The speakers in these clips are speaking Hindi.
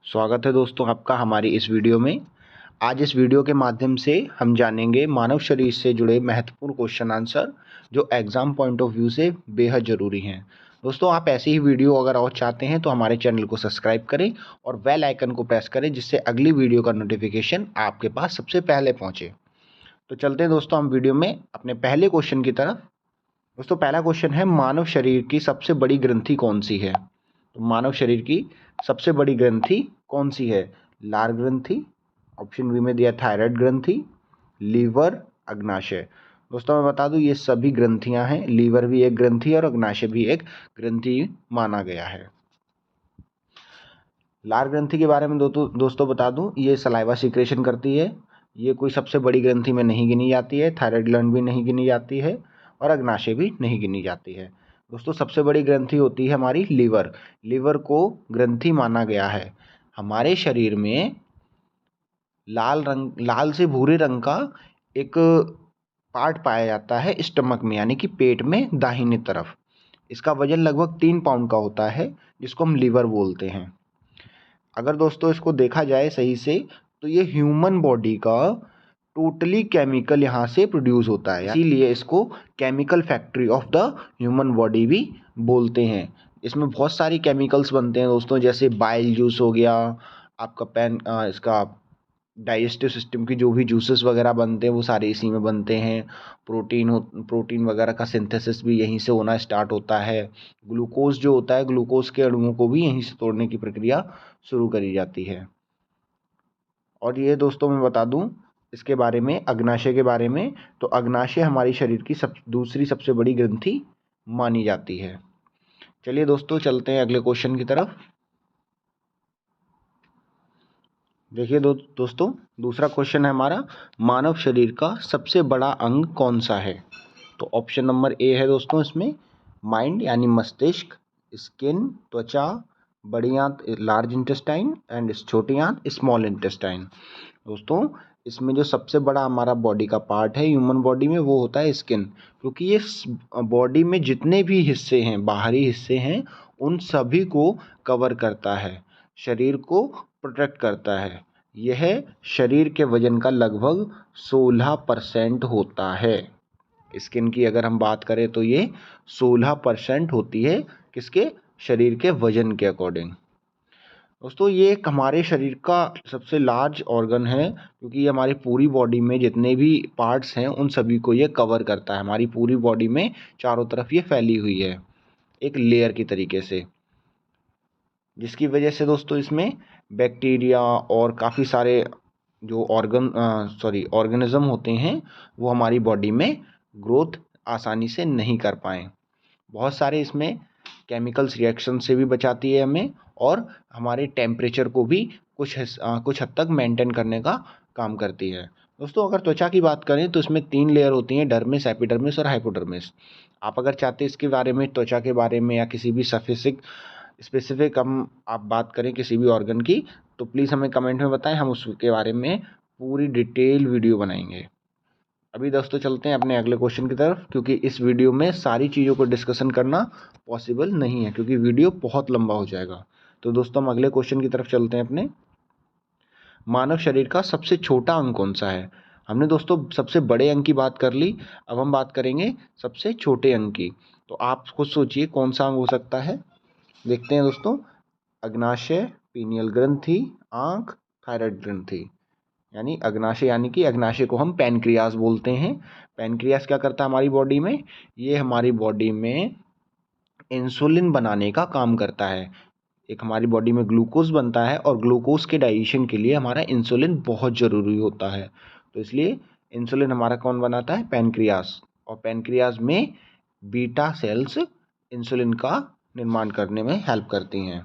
स्वागत है दोस्तों आपका हमारी इस वीडियो में। आज इस वीडियो के माध्यम से हम जानेंगे मानव शरीर से जुड़े महत्वपूर्ण क्वेश्चन आंसर जो एग्जाम पॉइंट ऑफ व्यू से बेहद ज़रूरी हैं। दोस्तों आप ऐसी ही वीडियो अगर और चाहते हैं तो हमारे चैनल को सब्सक्राइब करें और बेल आइकन को प्रेस करें जिससे अगली वीडियो का नोटिफिकेशन आपके पास सबसे पहले पहुँचे। तो चलते हैं दोस्तों हम वीडियो में अपने पहले क्वेश्चन की तरफ। दोस्तों पहला क्वेश्चन है, मानव शरीर की सबसे बड़ी ग्रंथि कौन सी है? तो मानव शरीर की सबसे बड़ी ग्रंथि कौन सी है? लार ग्रंथि, ऑप्शन बी में दिया थायराइड ग्रंथि, लीवर, अग्नाशय। दोस्तों मैं बता दूं ये सभी ग्रंथियां हैं। लीवर भी एक ग्रंथि है और अग्नाशय भी एक ग्रंथि माना गया है। लार ग्रंथि के बारे में दोस्तों बता दूं ये सलाइवा सीक्रेशन करती है। ये कोई सबसे बड़ी ग्रंथि में नहीं गिनी जाती है। थायराइड ग्लैंड भी नहीं गिनी जाती है और अग्नाशय भी नहीं गिनी जाती है। दोस्तों सबसे बड़ी ग्रंथि होती है हमारी लीवर। लीवर को ग्रंथि माना गया है। हमारे शरीर में लाल से भूरे रंग का एक पार्ट पाया जाता है स्टमक में, यानी कि पेट में दाहिने तरफ। इसका वजन लगभग 3 पाउंड का होता है जिसको हम लीवर बोलते हैं। अगर दोस्तों इसको देखा जाए सही से तो ये ह्यूमन बॉडी का टोटली केमिकल यहाँ से प्रोड्यूस होता है, इसीलिए इसको chemical factory of the human body भी बोलते हैं। इसमें बहुत सारी केमिकल्स बनते हैं दोस्तों, जैसे बाइल जूस हो गया आपका इसका डाइजेस्टिव सिस्टम की जो भी जूसेस वगैरह बनते हैं वो सारे इसी में बनते हैं। प्रोटीन वगैरह का सिंथेसिस भी यहीं से होना स्टार्ट होता है। ग्लूकोज जो होता है, ग्लूकोज के अणुओं को भी यहीं से तोड़ने की प्रक्रिया शुरू करी जाती है। और ये दोस्तों मैं बता दूं इसके बारे में, अग्नाशय के बारे में, तो अग्नाशय हमारी शरीर की दूसरी सबसे बड़ी ग्रंथि मानी जाती है। चलिए दोस्तों चलते हैं अगले क्वेश्चन की तरफ। देखिए दोस्तों दूसरा क्वेश्चन है हमारा, मानव शरीर का सबसे बड़ा अंग कौन सा है? तो ऑप्शन नंबर ए है दोस्तों इसमें माइंड यानी मस्तिष्क, स्किन त्वचा, बड़ी आंत लार्ज इंटेस्टाइन एंड छोटी आंत स्मॉल इंटेस्टाइन। दोस्तों इसमें जो सबसे बड़ा हमारा बॉडी का पार्ट है ह्यूमन बॉडी में वो होता है स्किन, क्योंकि ये बॉडी में जितने भी हिस्से हैं, बाहरी हिस्से हैं, उन सभी को कवर करता है, शरीर को प्रोटेक्ट करता है। यह शरीर के वजन का लगभग 16% होता है। स्किन की अगर हम बात करें तो ये 16% होती है किसके? शरीर के वजन के अकॉर्डिंग। दोस्तों ये एक हमारे शरीर का सबसे लार्ज ऑर्गन है, क्योंकि ये हमारी पूरी बॉडी में जितने भी पार्ट्स हैं उन सभी को ये कवर करता है। हमारी पूरी बॉडी में चारों तरफ ये फैली हुई है एक लेयर की तरीके से, जिसकी वजह से दोस्तों इसमें बैक्टीरिया और काफ़ी सारे जो ऑर्गेनिज्म होते हैं वो हमारी बॉडी में ग्रोथ आसानी से नहीं कर पाएँ। बहुत सारे इसमें केमिकल्स रिएक्शन से भी बचाती है हमें, और हमारे टेम्परेचर को भी कुछ हद तक मेंटेन करने का काम करती है। दोस्तों अगर त्वचा की बात करें तो इसमें 3 लेयर होती हैं, डर्मिस, एपिडर्मिस और हाइपोडर्मिस। आप अगर चाहते हैं इसके बारे में, त्वचा के बारे में या किसी भी स्पेसिफिक आप बात करें किसी भी ऑर्गन की, तो प्लीज़ हमें कमेंट में बताएं, हम उसके बारे में पूरी डिटेल वीडियो बनाएंगे। अभी दोस्तों चलते हैं अपने अगले क्वेश्चन की तरफ, क्योंकि इस वीडियो में सारी चीज़ों को डिस्कशन करना पॉसिबल नहीं है, क्योंकि वीडियो बहुत लंबा हो जाएगा। तो दोस्तों हम अगले क्वेश्चन की तरफ चलते हैं अपने। मानव शरीर का सबसे छोटा अंग कौन सा है? हमने दोस्तों सबसे बड़े अंग की बात कर ली, अब हम बात करेंगे सबसे छोटे अंग की। तो आप खुद सोचिए कौन सा अंग हो सकता है। देखते हैं दोस्तों, अग्नाशय, पीनियल ग्रंथि, आँख, थायराइड ग्रंथि। यानी कि अग्नाशय को हम पैनक्रियास बोलते हैं। पैनक्रियास क्या करता है हमारी बॉडी में? ये हमारी बॉडी में इंसुलिन बनाने का काम करता है। एक हमारी बॉडी में ग्लूकोज बनता है और ग्लूकोज के डाइजेशन के लिए हमारा इंसुलिन बहुत ज़रूरी होता है। तो इसलिए इंसुलिन हमारा कौन बनाता है? पैनक्रियास। और पैनक्रियास में बीटा सेल्स इंसुलिन का निर्माण करने में हेल्प करती हैं।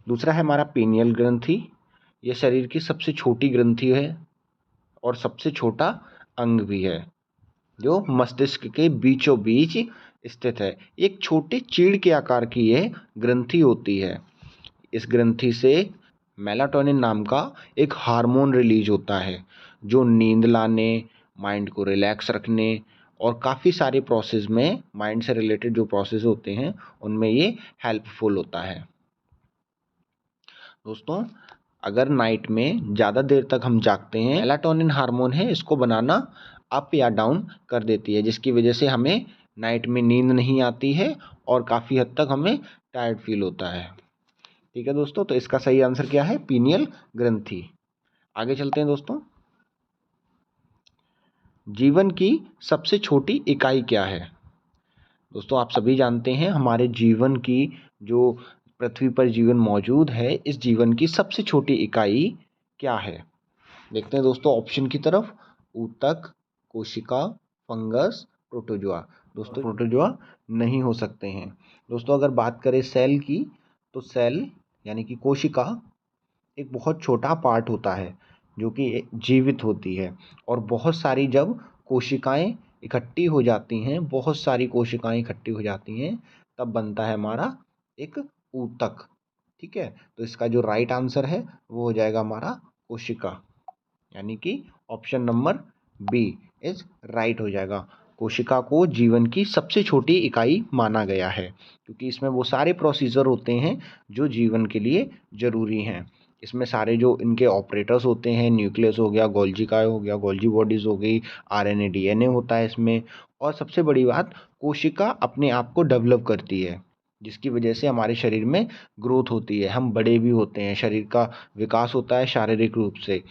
दूसरा है हमारा पीनियल ग्रंथि। ये शरीर की सबसे छोटी ग्रंथि है और सबसे छोटा अंग भी है, जो मस्तिष्क के बीचों बीच स्थित है। एक छोटे चीड़ के आकार की यह ग्रंथि होती है। इस ग्रंथि से मेलाटोनिन नाम का एक हार्मोन रिलीज होता है, जो नींद लाने, माइंड को रिलैक्स रखने और काफ़ी सारे प्रोसेस में, माइंड से रिलेटेड जो प्रोसेस होते हैं उनमें ये हेल्पफुल होता है। दोस्तों अगर नाइट में ज़्यादा देर तक हम जागते हैं, मेलाटोनिन हार्मोन है, इसको बनाना अप या डाउन कर देती है, जिसकी वजह से हमें नाइट में नींद नहीं आती है और काफ़ी हद तक हमें टायर्ड फील होता है। ठीक है दोस्तों, तो इसका सही आंसर क्या है? पीनियल ग्रंथि। आगे चलते हैं दोस्तों। जीवन की सबसे छोटी इकाई क्या है? दोस्तों आप सभी जानते हैं हमारे जीवन की जो पृथ्वी पर जीवन मौजूद है, इस जीवन की सबसे छोटी इकाई क्या है? देखते हैं दोस्तों ऑप्शन की तरफ। ऊतक, कोशिका, फंगस, प्रोटोजोआ। दोस्तों प्रोटोजोआ नहीं हो सकते हैं। दोस्तों अगर बात करें सेल की, तो सेल यानी कि कोशिका एक बहुत छोटा पार्ट होता है जो कि जीवित होती है, और बहुत सारी जब कोशिकाएं इकट्ठी हो जाती हैं, बहुत सारी कोशिकाएं इकट्ठी हो जाती हैं, तब बनता है हमारा एक ऊतक। ठीक है, तो इसका जो राइट आंसर है वो हो जाएगा हमारा कोशिका, यानी कि option number B is right हो जाएगा। कोशिका को जीवन की सबसे छोटी इकाई माना गया है, क्योंकि इसमें वो सारे प्रोसीजर होते हैं जो जीवन के लिए जरूरी हैं। इसमें सारे जो इनके ऑपरेटर्स होते हैं, न्यूक्लियस हो गया, गोल्जी काय हो गया, गोल्जी बॉडीज हो गई, आरएनए डीएनए होता है इसमें। और सबसे बड़ी बात, कोशिका अपने आप को डेवलप करती है, जिसकी वजह से हमारे शरीर में ग्रोथ होती है, हम बड़े भी होते हैं, शरीर का विकास होता है शारीरिक रूप से,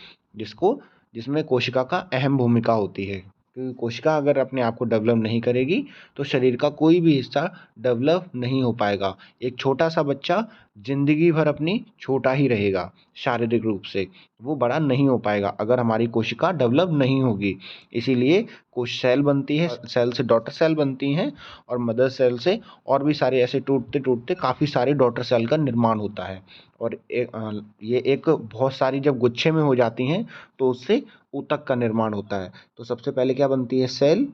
जिसमें कोशिका का अहम भूमिका होती है। क्योंकि कोशिका अगर अपने आप को डेवलप नहीं करेगी तो शरीर का कोई भी हिस्सा डेवलप नहीं हो पाएगा। एक छोटा सा बच्चा जिंदगी भर अपनी छोटा ही रहेगा शारीरिक रूप से, वो बड़ा नहीं हो पाएगा अगर हमारी कोशिका डेवलप नहीं होगी। इसीलिए कोश सेल बनती है, सेल से डॉटर सेल बनती हैं, और मदर सेल से और भी सारे ऐसे टूटते टूटते काफ़ी सारे डॉटर सेल का निर्माण होता है। और ये एक बहुत सारी जब गुच्छे में हो जाती हैं तो उससे ऊतक का निर्माण होता है। तो सबसे पहले क्या बनती है? सेल।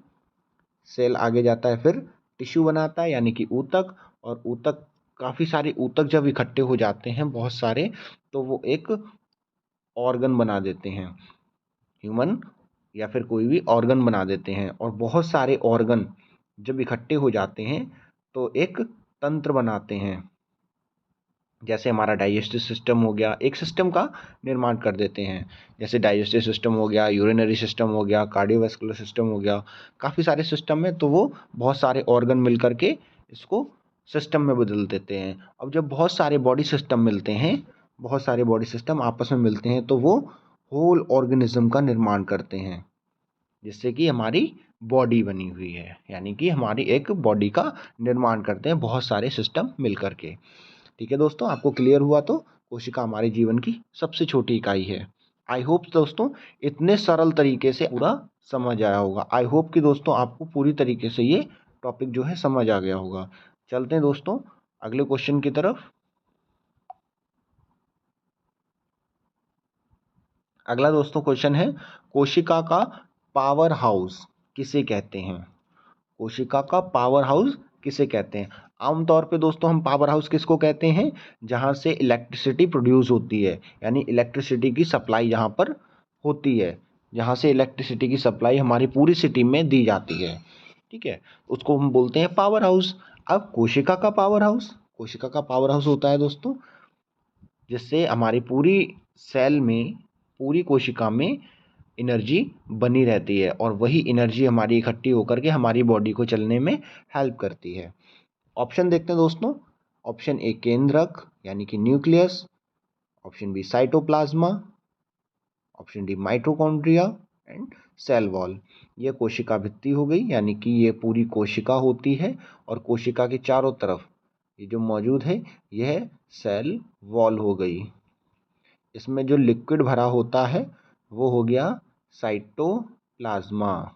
सेल आगे जाता है फिर टिश्यू बनाता है यानी कि ऊतक, और ऊतक काफ़ी सारे ऊतक जब इकट्ठे हो जाते हैं बहुत सारे, तो वो एक ऑर्गन बना देते हैं, ह्यूमन या फिर कोई भी ऑर्गन बना देते हैं। और बहुत सारे ऑर्गन जब इकट्ठे हो जाते हैं तो एक तंत्र बनाते हैं, जैसे हमारा डाइजेस्टिव सिस्टम हो गया, एक सिस्टम का निर्माण कर देते हैं। जैसे डाइजेस्टिव सिस्टम हो गया, यूरिनरी सिस्टम हो गया, कार्डियोवैस्कुलर सिस्टम हो गया, काफ़ी सारे सिस्टम है, तो वो बहुत सारे ऑर्गन मिल करके इसको सिस्टम में बदल देते हैं। अब जब बहुत सारे बॉडी सिस्टम मिलते हैं, बहुत सारे बॉडी सिस्टम आपस में मिलते हैं, तो वो होल ऑर्गेनिज्म का निर्माण करते हैं, जिससे कि हमारी बॉडी बनी हुई है, यानी कि हमारी एक बॉडी का निर्माण करते हैं बहुत सारे सिस्टम मिल करके। ठीक है दोस्तों, आपको क्लियर हुआ तो कोशिका हमारे जीवन की सबसे छोटी इकाई है। आई होप दोस्तों इतने सरल तरीके से पूरा समझ आया होगा। आई होप कि दोस्तों आपको पूरी तरीके से ये टॉपिक जो है समझ आ गया होगा। चलते हैं दोस्तों अगले क्वेश्चन की तरफ। अगला दोस्तों क्वेश्चन है, कोशिका का पावर हाउस किसे कहते हैं? कोशिका का पावर हाउस किसे कहते हैं? आमतौर पे दोस्तों हम पावर हाउस किसको कहते हैं? जहाँ से इलेक्ट्रिसिटी प्रोड्यूस होती है, यानी इलेक्ट्रिसिटी की सप्लाई जहाँ पर होती है, जहाँ से इलेक्ट्रिसिटी की सप्लाई हमारी पूरी सिटी में दी जाती है। ठीक है, उसको हम बोलते हैं पावर हाउस। अब कोशिका का पावर हाउस, कोशिका का पावर हाउस होता है दोस्तों जिससे हमारी पूरी सेल में, पूरी कोशिका में एनर्जी बनी रहती है, और वही एनर्जी हमारी इकट्ठी होकर के हमारी बॉडी को चलने में हेल्प करती है। ऑप्शन देखते हैं दोस्तों। ऑप्शन ए केंद्रक यानी कि nucleus, option B cytoplasm, option D mitochondria and cell wall. ये कोशिका भित्ति हो गई, यानी कि ये पूरी कोशिका होती है, और कोशिका के चारों तरफ ये जो मौजूद है यह सेल वॉल हो गई। इसमें जो लिक्विड भरा होता है वो हो गया साइटोप्लाज्मा,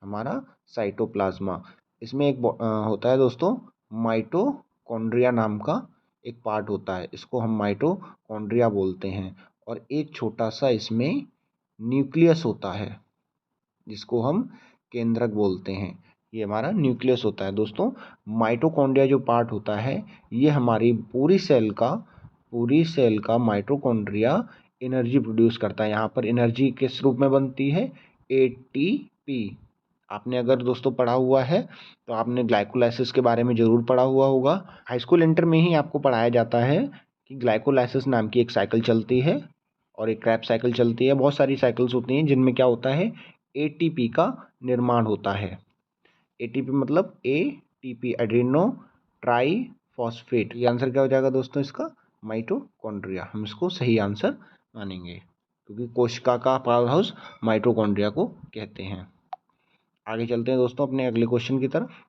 हमारा साइटोप्लाज्मा। इसमें एक होता है दोस्तों माइटोकॉन्ड्रिया नाम का एक पार्ट होता है, इसको हम माइटोकॉन्ड्रिया बोलते हैं। और एक छोटा सा इसमें न्यूक्लियस होता है जिसको हम केंद्रक बोलते हैं, ये हमारा न्यूक्लियस होता है दोस्तों। माइटोकॉन्ड्रिया जो पार्ट होता है ये हमारी पूरी सेल का माइटोकॉन्ड्रिया एनर्जी प्रोड्यूस करता है। यहाँ पर एनर्जी किस रूप में बनती है? एटीपी। आपने अगर दोस्तों पढ़ा हुआ है तो आपने ग्लाइकोलाइसिस के बारे में ज़रूर पढ़ा हुआ होगा। हाई स्कूल इंटर में ही आपको पढ़ाया जाता है कि ग्लाइकोलाइसिस नाम की एक साइकिल चलती है और एक क्रैब साइकिल चलती है। बहुत सारी साइकिल्स होती हैं जिनमें क्या होता है, एटीपी का निर्माण होता है। एटीपी मतलब एटीपी, एड्रीनो ट्राई फॉस्फेट। ये आंसर क्या हो जाएगा दोस्तों इसका, माइटोकॉन्ड्रिया। हम इसको सही आंसर मानेंगे क्योंकि कोशिका का पावर हाउस माइटोकॉन्ड्रिया को कहते हैं। आगे चलते हैं दोस्तों अपने अगले क्वेश्चन की तरफ।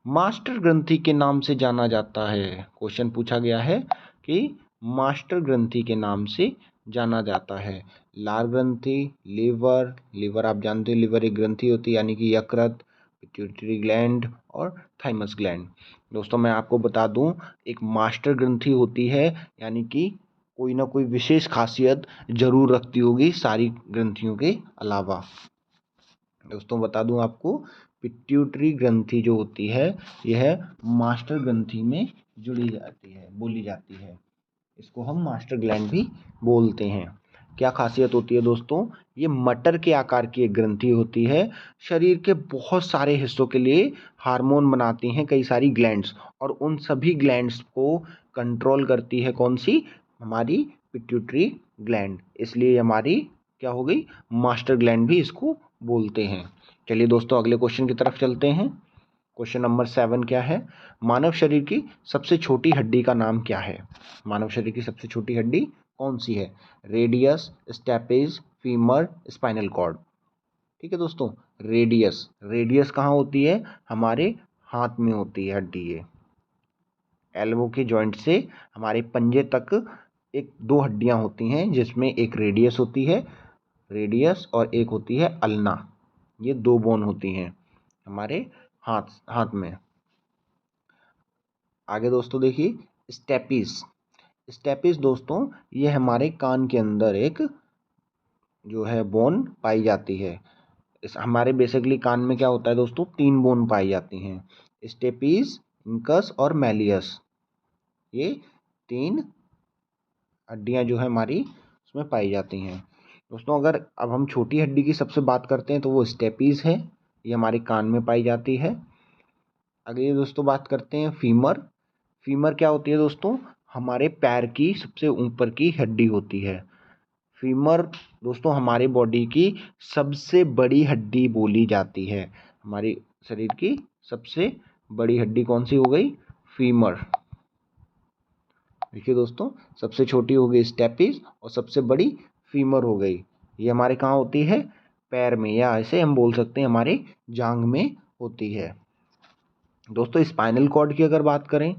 मास्टर ग्रंथि के नाम से जाना जाता है। क्वेश्चन पूछा गया है कि मास्टर ग्रंथि के नाम से जाना जाता है। लार ग्रंथि, लीवर, लीवर आप जानते हैं लीवर एक ग्रंथि होती है यानी कि यकृत, पिट्यूटरी ग्लैंड और थाइमस ग्लैंड। दोस्तों मैं आपको बता दूं, एक मास्टर ग्रंथि होती है यानी कि कोई ना कोई विशेष खासियत जरूर रखती होगी सारी ग्रंथियों के अलावा। दोस्तों बता दूं आपको, पिट्यूटरी ग्रंथि जो होती है यह मास्टर ग्रंथि में जुड़ी जाती है, बोली जाती है। इसको हम मास्टर ग्लैंड भी बोलते हैं। क्या खासियत होती है दोस्तों, ये मटर के आकार की एक ग्रंथि होती है। शरीर के बहुत सारे हिस्सों के लिए हार्मोन बनाती हैं कई सारी ग्लैंड्स, और उन सभी ग्लैंड्स को कंट्रोल करती है कौन सी, हमारी पिट्यूटरी ग्लैंड। इसलिए हमारी क्या हो गई, मास्टर ग्लैंड भी इसको बोलते हैं। चलिए दोस्तों अगले क्वेश्चन की तरफ चलते हैं। क्वेश्चन नंबर 7 क्या है, मानव शरीर की सबसे छोटी हड्डी का नाम क्या है। मानव शरीर की सबसे छोटी हड्डी कौन सी है, radius, stapes, femur, spinal cord. ठीक है दोस्तों, रेडियस, रेडियस कहाँ होती है, हमारे हाथ में होती है हड्डी। ये एल्बो के जॉइंट से हमारे पंजे तक एक दो हड्डियां होती हैं जिसमें एक रेडियस होती है, रेडियस, और एक होती है अल्ना। ये दो बोन होती हैं हमारे हाथ में। आगे दोस्तों देखिए, स्टेपीज। स्टेपीज दोस्तों ये हमारे कान के अंदर एक जो है बोन पाई जाती है। इस हमारे बेसिकली कान में क्या होता है दोस्तों, 3 बोन पाई जाती हैं, स्टेपीज, इंकस और मैलियस। ये 3 हड्डियां जो है हमारी उसमें पाई जाती हैं। दोस्तों अगर अब हम छोटी हड्डी की सबसे बात करते हैं तो वो स्टेपीज है, ये हमारे कान में पाई जाती है। अगली दोस्तों बात करते हैं फीमर। फीमर क्या होती है दोस्तों, हमारे पैर की सबसे ऊपर की हड्डी होती है। फीमर दोस्तों हमारी बॉडी की सबसे बड़ी हड्डी बोली जाती है। हमारी शरीर की सबसे बड़ी हड्डी कौन सी हो गई, फीमर। देखिए दोस्तों, सबसे छोटी हो गई स्टेपीज और सबसे बड़ी फीमर हो गई। ये हमारे कहाँ होती है, पैर में, या ऐसे हम बोल सकते हैं हमारे जांघ में होती है। दोस्तों स्पाइनल कॉर्ड की अगर बात करें,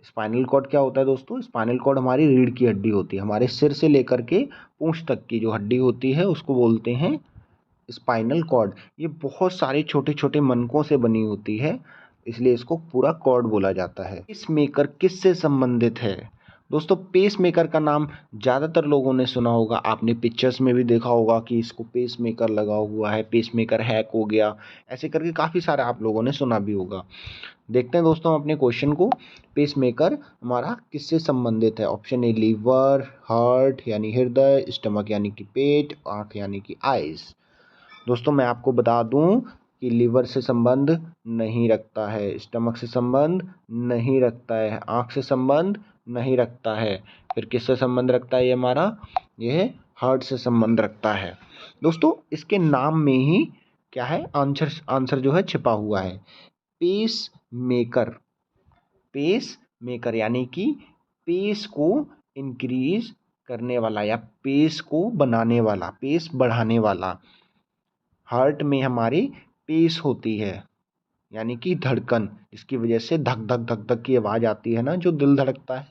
स्पाइनल कॉर्ड क्या होता है दोस्तों, स्पाइनल कॉर्ड हमारी रीढ़ की हड्डी होती है। हमारे सिर से लेकर के पूंछ तक की जो हड्डी होती है उसको बोलते हैं स्पाइनल कॉर्ड। ये बहुत सारे छोटे छोटे मनकों से बनी होती है, इसलिए इसको पूरा कॉर्ड बोला जाता है। पेस मेकर किससे संबंधित है दोस्तों, पेस मेकर का नाम ज़्यादातर लोगों ने सुना होगा, आपने पिक्चर्स में भी देखा होगा कि इसको पेस मेकर लगा हुआ है, पेस मेकर हैक हो गया, ऐसे करके काफ़ी सारा आप लोगों ने सुना भी होगा। देखते हैं दोस्तों अपने क्वेश्चन को, पेस मेकर हमारा किससे संबंधित है। ऑप्शन ए लीवर, हार्ट यानी हृदय, स्टमक यानी कि पेट, आँख यानी कि आइज। दोस्तों मैं आपको बता दूं कि लीवर से संबंध नहीं रखता है, स्टमक से संबंध नहीं रखता है, आँख से संबंध नहीं रखता है, फिर किससे संबंध रखता है ये हमारा, यह हार्ट से संबंध रखता है। दोस्तों इसके नाम में ही क्या है, आंसर जो है छिपा हुआ है, पेस मेकर। पेस मेकर यानी कि पेस को इंक्रीज करने वाला या पेस को बनाने वाला, पेस बढ़ाने वाला। हार्ट में हमारी पेस होती है यानी कि धड़कन, इसकी वजह से धक धक धक धक की आवाज़ आती है ना, जो दिल धड़कता है,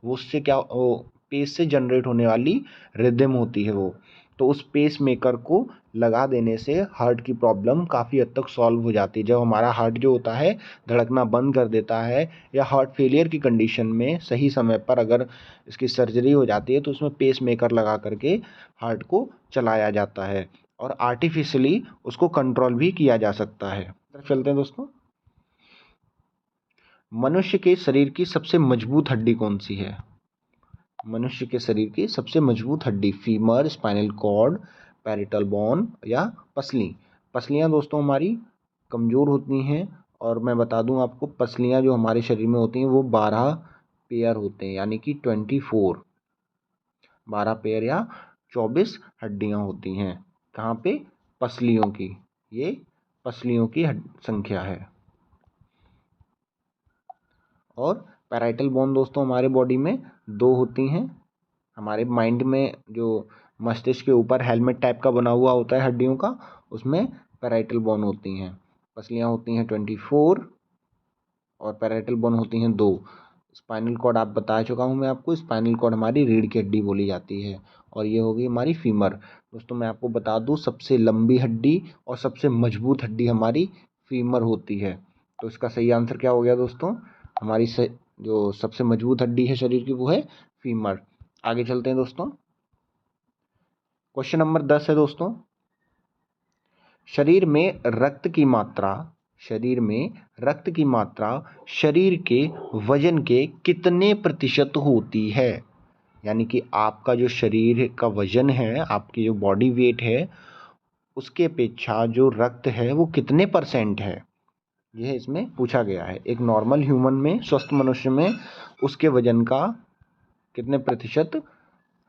वो उससे क्या, वो पेस से जनरेट होने वाली रिदम होती है वो। तो उस पेस मेकर को लगा देने से हार्ट की प्रॉब्लम काफ़ी हद तक सॉल्व हो जाती है। जब हमारा हार्ट जो होता है धड़कना बंद कर देता है, या हार्ट फेलियर की कंडीशन में सही समय पर अगर इसकी सर्जरी हो जाती है तो उसमें पेस मेकर लगा करके हार्ट को चलाया जाता है और आर्टिफिशियली उसको कंट्रोल भी किया जा सकता है। चलते हैं दोस्तों, मनुष्य के शरीर की सबसे मजबूत हड्डी कौन सी है। मनुष्य के शरीर की सबसे मजबूत हड्डी, femur, spinal cord, parietal bone या पसली। पसलियां दोस्तों हमारी कमज़ोर होती हैं, और मैं बता दूं आपको, पसलियां जो हमारे शरीर में होती हैं वो 12 पेयर होते हैं, यानी कि 24, 12 पेयर या 24 हड्डियां होती हैं। कहाँ पे? पसलियों की। ये पसलियों की संख्या है। और पैराइटल बोन दोस्तों हमारे बॉडी में 2 होती हैं। हमारे माइंड में जो मस्तिष्क के ऊपर हेलमेट टाइप का बना हुआ होता है हड्डियों का, उसमें पैराइटल बोन होती हैं। पसलियाँ होती हैं 24 और पैराइटल बोन होती हैं 2। स्पाइनल कॉर्ड आप बता चुका हूँ मैं आपको। स्पाइनल कॉर्ड हमारी रीढ़ की हड्डी बोली जाती है। और ये होगी हमारी फीमर। दोस्तों मैं आपको बता दूँ, सबसे लंबी हड्डी और सबसे मजबूत हड्डी हमारी फीमर होती है। तो इसका सही आंसर क्या हो गया दोस्तों? हमारी जो सबसे मजबूत हड्डी है शरीर की, वो है फीमर। आगे चलते हैं दोस्तों। क्वेश्चन नंबर 10 है दोस्तों, शरीर में रक्त की मात्रा शरीर के वजन के कितने प्रतिशत होती है? यानी कि आपका जो शरीर का वजन है, आपकी जो बॉडी वेट है, उसके अपेक्षा जो रक्त है वो कितने % है, यह इसमें पूछा गया है। एक नॉर्मल ह्यूमन में, स्वस्थ मनुष्य में, उसके वजन का कितने प्रतिशत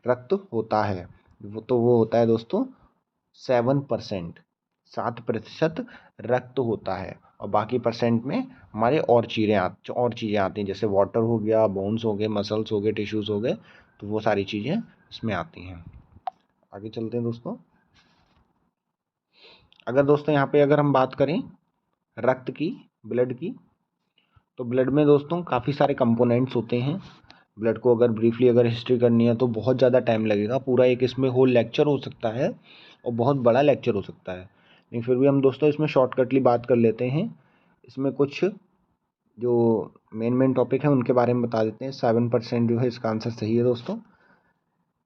रक्त होता है? वो होता है दोस्तों 7%। 7% रक्त होता है। और बाकी परसेंट में हमारे और चीज़ें आती हैं, जैसे वाटर हो गया, बोन्स हो गए, मसल्स हो गए, टिश्यूज़ हो गए, तो वो सारी चीज़ें इसमें आती हैं। आगे चलते हैं दोस्तों। अगर दोस्तों यहाँ पे अगर हम बात करें रक्त की, ब्लड की, तो ब्लड में दोस्तों काफ़ी सारे कंपोनेंट्स होते हैं। ब्लड को अगर ब्रीफली अगर हिस्ट्री करनी है तो बहुत ज़्यादा टाइम लगेगा। पूरा एक इसमें होल लेक्चर हो सकता है और बहुत बड़ा लेक्चर हो सकता है, लेकिन फिर भी हम दोस्तों इसमें शॉर्टकटली बात कर लेते हैं। इसमें कुछ जो मेन टॉपिक है उनके बारे में बता देते हैं। 7% जो है इसका आंसर सही है दोस्तों।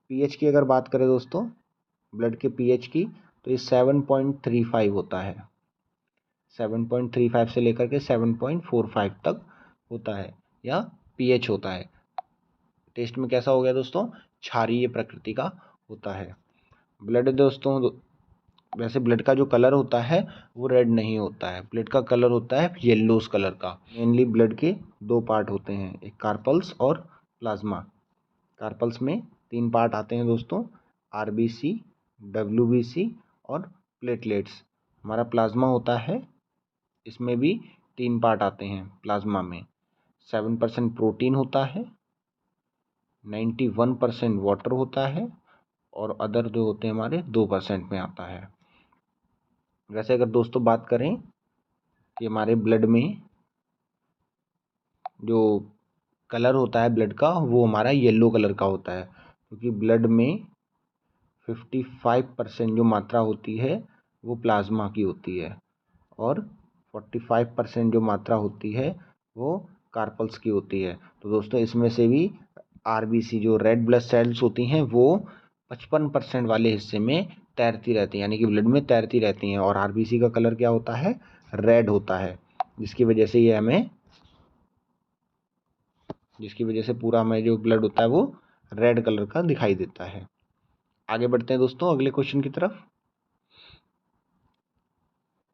पीएच की अगर बात करें दोस्तों, ब्लड के पीएच की, तो ये 7.35 होता है। 7.35 से लेकर के 7.45 तक होता है, या पीएच होता है। टेस्ट में कैसा हो गया दोस्तों? क्षारीय प्रकृति का होता है। ब्लड दोस्तों, वैसे ब्लड का जो कलर होता है वो रेड नहीं होता है। ब्लड का कलर होता है येलोस कलर का। मेनली ब्लड के 2 पार्ट होते हैं, एक कार्पल्स और प्लाज्मा। कार्पल्स में 3 पार्ट आते हैं दोस्तों, आरबीसी, डब्ल्यूबीसी और प्लेटलेट्स। हमारा प्लाज्मा होता है, इसमें भी 3 पार्ट आते हैं प्लाज्मा में। 7% प्रोटीन होता है, 91% वाटर होता है, और अदर जो होते हैं हमारे 2% में आता है। वैसे अगर दोस्तों बात करें कि हमारे ब्लड में जो कलर होता है ब्लड का, वो हमारा येलो कलर का होता है, क्योंकि ब्लड में 55% जो मात्रा होती है वो प्लाज्मा की होती है, और 45% जो मात्रा होती है वो कार्पल्स की होती है। तो दोस्तों इसमें से भी आरबीसी जो रेड ब्लड सेल्स होती हैं वो 55% वाले हिस्से में तैरती रहती हैं, यानी कि ब्लड में तैरती रहती हैं, और आरबीसी का कलर क्या होता है? रेड होता है, जिसकी वजह से पूरा हमें जो ब्लड होता है वो रेड कलर का दिखाई देता है। आगे बढ़ते हैं दोस्तों अगले क्वेश्चन की तरफ।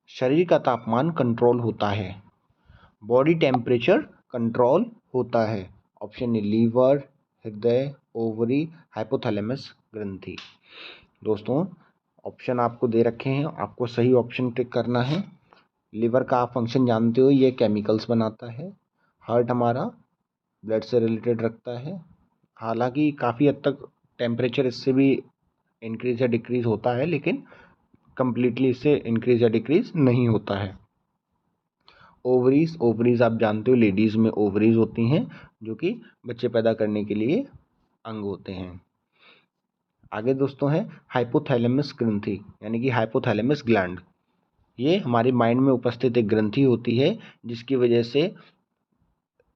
शरीर का तापमान कंट्रोल होता है, बॉडी टेम्परेचर कंट्रोल होता है। ऑप्शन ए लीवर, हृदय, ओवरी, हाइपोथैलेमस, ग्रंथि। दोस्तों ऑप्शन आपको दे रखे हैं, आपको सही ऑप्शन टिक करना है। लीवर का आप फंक्शन जानते हो, ये केमिकल्स बनाता है। हार्ट हमारा ब्लड से रिलेटेड रखता है। हालांकि काफ़ी हद तक टेम्परेचर इससे भी इंक्रीज या डिक्रीज होता है, लेकिन कम्प्लीटली इससे इंक्रीज या डिक्रीज नहीं होता है। ओवरीज आप जानते हो, लेडीज़ में ओवरीज होती हैं जो कि बच्चे पैदा करने के लिए अंग होते हैं। आगे दोस्तों है हाइपोथैलेमस ग्रंथि, यानी कि हाइपोथैलेमस ग्लैंड। ये हमारे माइंड में उपस्थित एक ग्रंथि होती है, जिसकी वजह से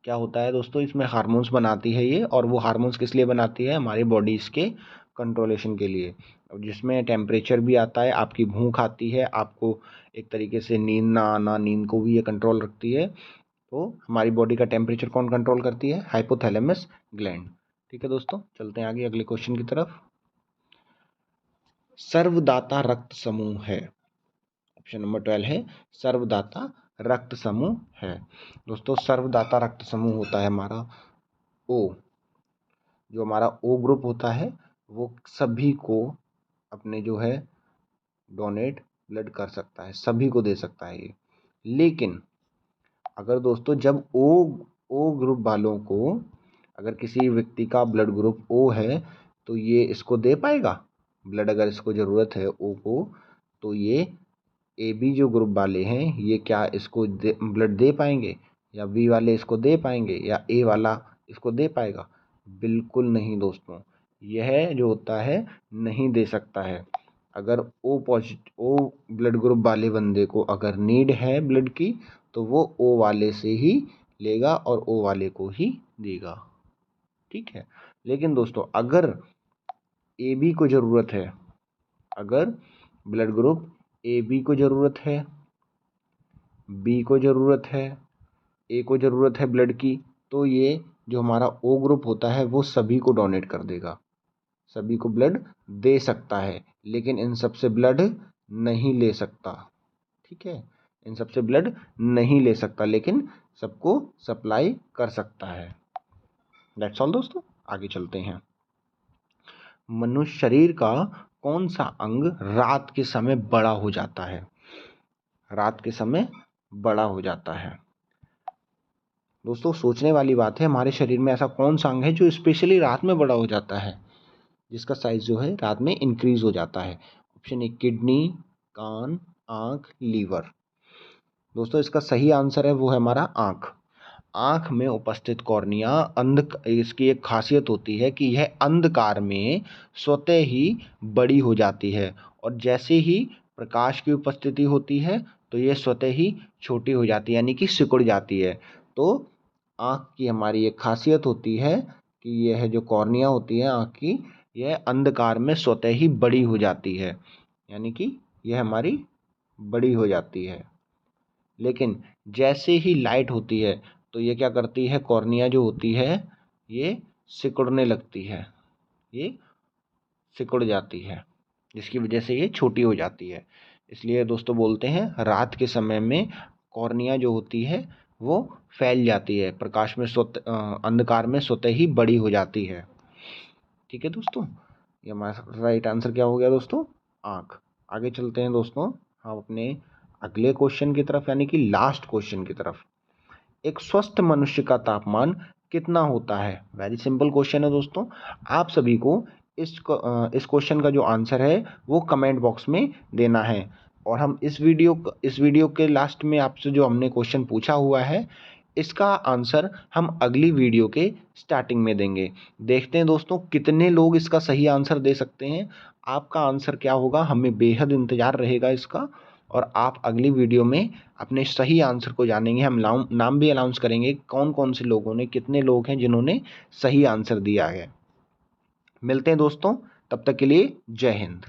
क्या होता है दोस्तों, इसमें हार्मोन्स बनाती है ये। और वो हार्मोन्स किस लिए बनाती है? हमारी बॉडीज़ के कंट्रोलेशन के लिए, जिसमें टेम्परेचर भी आता है, आपकी भूख आती है, आपको एक तरीके से नींद ना आना, नींद को भी ये कंट्रोल रखती है। तो हमारी बॉडी का टेम्परेचर कौन कंट्रोल करती है? Hypothalamus gland. ठीक है दोस्तों, चलते हैं आगे अगले क्वेश्चन की तरफ। सर्वदाता रक्त समूह है, ऑप्शन नंबर 12 है सर्वदाता रक्त समूह है। दोस्तों सर्वदाता रक्त समूह होता है हमारा ओ, जो हमारा ओ ग्रुप होता है वो सभी को अपने जो है डोनेट ब्लड कर सकता है, सभी को दे सकता है ये। लेकिन अगर दोस्तों जब ओ ग्रुप वालों को, अगर किसी व्यक्ति का ब्लड ग्रुप ओ है तो ये इसको दे पाएगा ब्लड, अगर इसको ज़रूरत है ओ को, तो ये ए बी जो ग्रुप वाले हैं ये क्या इसको ब्लड दे पाएंगे, या बी वाले इसको दे पाएंगे, या ए वाला इसको दे पाएगा? बिल्कुल नहीं दोस्तों, यह जो होता है नहीं दे सकता है। अगर ओ ब्लड ग्रुप वाले बंदे को अगर नीड है ब्लड की, तो वो ओ वाले से ही लेगा और ओ वाले को ही देगा, ठीक है। लेकिन दोस्तों अगर ए बी को ज़रूरत है, अगर ब्लड ग्रुप ए बी को ज़रूरत है, बी को ज़रूरत है, ए को ज़रूरत है ब्लड की, तो ये जो हमारा ओ ग्रुप होता है वो सभी को डोनेट कर देगा, सभी को ब्लड दे सकता है, लेकिन इन सबसे ब्लड नहीं ले सकता, ठीक है। इन सबसे ब्लड नहीं ले सकता, लेकिन सबको सप्लाई कर सकता है। दैट्स ऑल दोस्तों, आगे चलते हैं। मनुष्य शरीर का कौन सा अंग रात के समय बड़ा हो जाता है? रात के समय बड़ा हो जाता है। दोस्तों सोचने वाली बात है, हमारे शरीर में ऐसा कौन सा अंग है जो स्पेशली रात में बड़ा हो जाता है, जिसका साइज जो है रात में इंक्रीज हो जाता है? ऑप्शन ए किडनी, कान, आँख, लीवर। दोस्तों इसका सही आंसर है वो है हमारा आँख। आँख में उपस्थित कॉर्निया इसकी एक खासियत होती है कि यह अंधकार में स्वतः ही बड़ी हो जाती है, और जैसे ही प्रकाश की उपस्थिति होती है तो ये स्वतः ही छोटी हो जाती है, यानी कि सिकुड़ जाती है। तो आँख की हमारी एक खासियत होती है कि यह जो कॉर्निया होती है आँख की, यह अंधकार में स्वतः ही बड़ी हो जाती है, यानी कि यह हमारी बड़ी हो जाती है। लेकिन जैसे ही लाइट होती है तो ये क्या करती है, कॉर्निया जो होती है ये सिकुड़ने लगती है, ये सिकुड़ जाती है, जिसकी वजह से ये छोटी हो जाती है। इसलिए दोस्तों बोलते हैं रात के समय में कॉर्निया जो होती है वो फैल जाती है, प्रकाश में अंधकार में स्वतः ही बड़ी हो जाती है, ठीक है दोस्तों। ये हमारा राइट आंसर क्या हो गया दोस्तों, आँख। आगे चलते हैं दोस्तों हम अपने अगले क्वेश्चन की तरफ, यानी कि लास्ट क्वेश्चन की तरफ। एक स्वस्थ मनुष्य का तापमान कितना होता है? वेरी सिंपल क्वेश्चन है दोस्तों। आप सभी को इस क्वेश्चन का जो आंसर है वो कमेंट बॉक्स में देना है, और हम इस वीडियो के लास्ट में आपसे जो हमने क्वेश्चन पूछा हुआ है इसका आंसर हम अगली वीडियो के स्टार्टिंग में देंगे। देखते हैं दोस्तों कितने लोग इसका सही आंसर दे सकते हैं। आपका आंसर क्या होगा हमें बेहद इंतज़ार रहेगा इसका, और आप अगली वीडियो में अपने सही आंसर को जानेंगे। हम नाम भी अनाउंस करेंगे कौन कौन से लोगों ने, कितने लोग हैं जिन्होंने सही आंसर दिया है। मिलते हैं दोस्तों, तब तक के लिए जय हिंद।